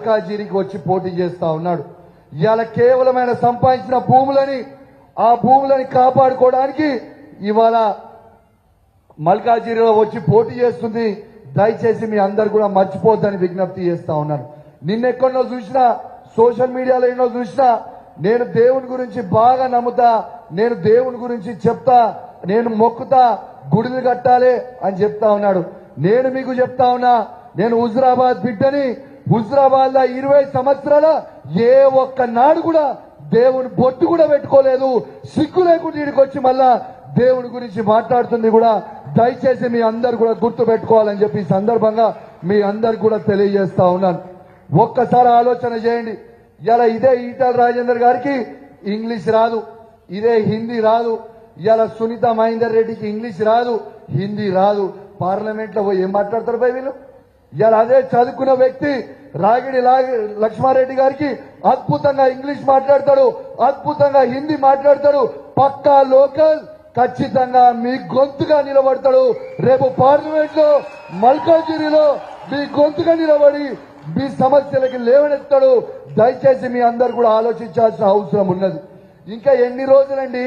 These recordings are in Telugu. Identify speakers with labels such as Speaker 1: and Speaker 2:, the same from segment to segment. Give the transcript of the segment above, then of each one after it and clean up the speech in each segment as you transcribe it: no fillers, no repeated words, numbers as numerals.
Speaker 1: మల్కాజిరికి వచ్చి పోటీ చేస్తా ఉన్నాడు. ఇవాళ కేవలమైన సంపాదించిన భూములని ఆ భూములని కాపాడుకోవడానికి ఇవాళ మల్కాజిరిలో వచ్చి పోటీ చేస్తుంది. దయచేసి మీ అందరు కూడా మర్చిపోద్దని విజ్ఞప్తి చేస్తా ఉన్నాను. నిన్నెక్కడో చూసినా, సోషల్ మీడియాలో ఎన్నో చూసినా, నేను దేవుని గురించి బాగా నమ్ముతా, నేను దేవుని గురించి చెప్తా, నేను మొక్కుతా, గుడిలు కట్టాలి అని చెప్తా ఉన్నాడు. నేను మీకు చెప్తా ఉన్నా, నేను హుజురాబాద్ బిడ్డని. హుజురాబాద్ లో 20 సంవత్సరాల ఏ ఒక్క నాడు కూడా దేవుని బొట్టు కూడా పెట్టుకోలేదు. సిగ్గు లేకుండా ఇక్కడికి వచ్చి మళ్ళా దేవుని గురించి మాట్లాడుతుంది కూడా. దయచేసి మీ అందరు కూడా గుర్తు పెట్టుకోవాలని చెప్పి ఈ సందర్భంగా మీ అందరు కూడా తెలియజేస్తా ఉన్నాను. ఒక్కసారి ఆలోచన చేయండి. ఇలా ఇదే ఈటల రాజేందర్ గారికి ఇంగ్లీష్ రాదు, ఇదే హిందీ రాదు. ఇలా సునీత మహేందర్ రెడ్డికి ఇంగ్లీష్ రాదు, హిందీ రాదు. పార్లమెంట్ లో పోయి ఏం మాట్లాడతారు పై వీళ్ళు? ఇలా అదే చదువుకున్న వ్యక్తి రాగిడి లక్ష్మారెడ్డి గారికి అద్భుతంగా ఇంగ్లీష్ మాట్లాడతాడు, అద్భుతంగా హిందీ మాట్లాడతాడు. పక్కా లోకల్, ఖచ్చితంగా మీ గొంతుగా నిలబడతాడు. రేపు పార్లమెంట్ లో మల్కాజిరిలో మీ గొంతుగా నిలబడి మీ సమస్యలకి లేవనెత్తాడు. దయచేసి మీ అందరు కూడా ఆలోచించాల్సిన అవసరం ఉన్నది. ఇంకా ఎన్ని రోజులండి?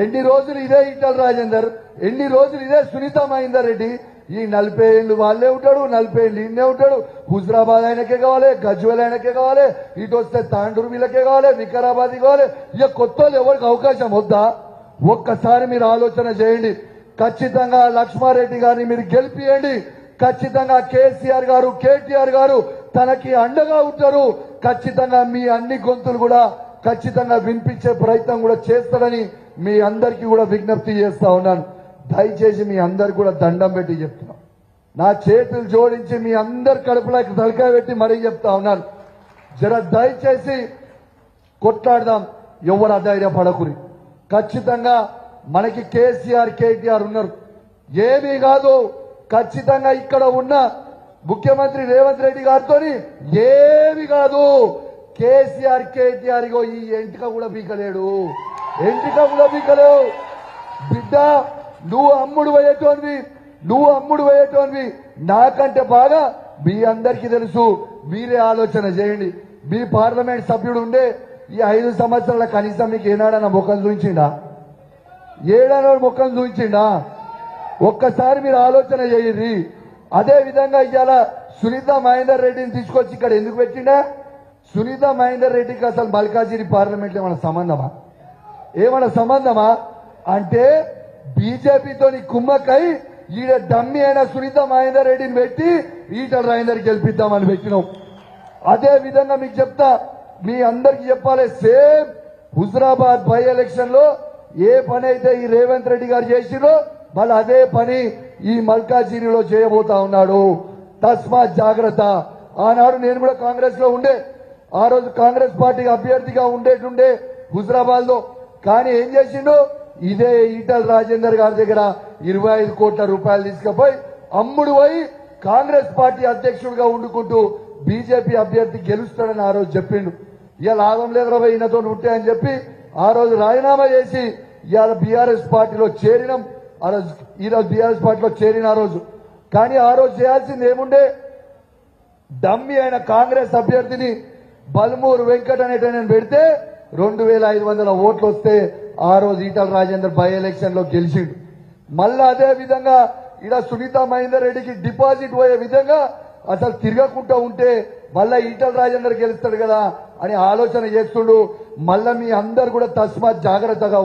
Speaker 1: ఎన్ని రోజులు ఇదే ఈటల రాజేందర్, ఎన్ని రోజులు ఇదే సునీత మహేందర్ రెడ్డి? ఈ 40 ఏళ్ళు వాళ్ళే ఉంటాడు, 40 ఏళ్ళు ఈయనే ఉంటాడు. హుజురాబాద్ ఆయనకే కావాలి, గజ్వేల్ ఆయనకే కావాలి, ఇటు వస్తే తాండూరు వీళ్ళకే కావాలి, వికారాబాద్ కావాలి. ఇక కొత్త ఎవరికి అవకాశం వద్దా? ఒక్కసారి మీరు ఆలోచన చేయండి. ఖచ్చితంగా లక్ష్మారెడ్డి గారిని మీరు గెలిపియండి. ఖచ్చితంగా కేసీఆర్ గారు, కేటీఆర్ గారు తనకి అండగా ఉంటారు. ఖచ్చితంగా మీ అన్ని గొంతులు కూడా ఖచ్చితంగా వినిపించే ప్రయత్నం కూడా చేస్తారని మీ అందరికీ కూడా విజ్ఞప్తి చేస్తా ఉన్నాను. దయచేసి మీ అందరు కూడా దండం పెట్టి చెప్తున్నా, నా చేతులు జోడించి మీ అందరు కడుపులోకి తలకాయ పెట్టి మరీ చెప్తా ఉన్నాను. జర దయచేసి కొట్లాడదాం, ఎవరు అధైర్యపడకురి. ఖచ్చితంగా మనకి కేసీఆర్, కేటీఆర్ ఉన్నారు, ఏమీ కాదు. ఖచ్చితంగా ఇక్కడ ఉన్న ముఖ్యమంత్రి రేవంత్ రెడ్డి గారితో ఏమి కాదు. కేసీఆర్, కేటీఆర్ ఈ ఎంటిక కూడా పీకలేడు, ఎంటిక కూడా పీకలేవు. బిడ్డ, నువ్వు అమ్ముడు పోయేటోనివి నాకంటే బాగా మీ అందరికీ తెలుసు. మీరే ఆలోచన చేయండి. మీ పార్లమెంట్ సభ్యుడు ఉండే ఈ 5 సంవత్సరాల కనీసం మీకు ఏనాడన్నా ముఖం చూపించిండా? ఏడాడో ముఖం చూపించిండా? ఒక్కసారి మీరు ఆలోచన చేయండి. అదే విధంగా ఇవాళ సునీత మహేందర్ రెడ్డిని తీసుకొచ్చి ఇక్కడ ఎందుకు పెట్టిండా? సునీత మహేందర్ రెడ్డికి అసలు మల్కాజిరి పార్లమెంట్ ఏమైనా సంబంధమా? ఏమైనా సంబంధమా? అంటే బీజేపీతో కుమ్మక్కై ఈడ డమ్మి అయిన సునీత మహేందర్ రెడ్డిని పెట్టి ఈటల రాజేందర్ గెలిపిద్దామని పెట్టినాం. అదే విధంగా మీకు చెప్తా, మీ అందరికి చెప్పాలి, సేమ్ హుజురాబాద్ బై ఎలక్షన్ లో ఏ పని అయితే ఈ రేవంత్ రెడ్డి గారు చేసిరో మళ్ళీ అదే పని ఈ మల్కాజిరిలో చేయబోతా ఉన్నాడు. తస్మాత్ జాగ్రత్త. ఆనాడు నేను కూడా కాంగ్రెస్ లో ఉండే, ఆ రోజు కాంగ్రెస్ పార్టీ అభ్యర్థిగా ఉండేటుండే హుజురాబాద్ లో. కానీ ఏం చేసిండు? ఇదే ఈటల రాజేందర్ గారి దగ్గర 25 కోట్ల రూపాయలు తీసుకుపోయి అమ్ముడు పోయి కాంగ్రెస్ పార్టీ అధ్యక్షుడిగా ఉండుకుంటూ బీజేపీ అభ్యర్థి గెలుస్తాడని ఆ రోజు చెప్పిండు. ఇవాళ లాభం లేదురా ఈయనతో ఉంటే అని చెప్పి ఆ రోజు రాజీనామా చేసి ఇవాళ బీఆర్ఎస్ పార్టీలో చేరినాం. ఈరోజు బీఆర్ఎస్ పార్టీలో చేరిన ఆ రోజు. కానీ ఆ రోజు చేయాల్సింది ఏముండే? డమ్మి అయిన కాంగ్రెస్ అభ్యర్థిని బల్మూరు వెంకట్ అనేటైనా పెడితే 2500 ఓట్లు వస్తే ఆ రోజు ఈటల రాజేందర్ బై ఎలక్షన్ లో గెలిచిండు. మళ్ళా అదే విధంగా ఇలా సునీత మహేందర్ రెడ్డికి డిపాజిట్ పోయే విధంగా అసలు తిరగకుండా ఉంటే మళ్ళా ఈటల రాజేందర్ గెలుస్తాడు కదా అని ఆలోచన చేస్తుండు. మళ్ళా మీ అందరు కూడా తస్మాత్ జాగ్రత్తగా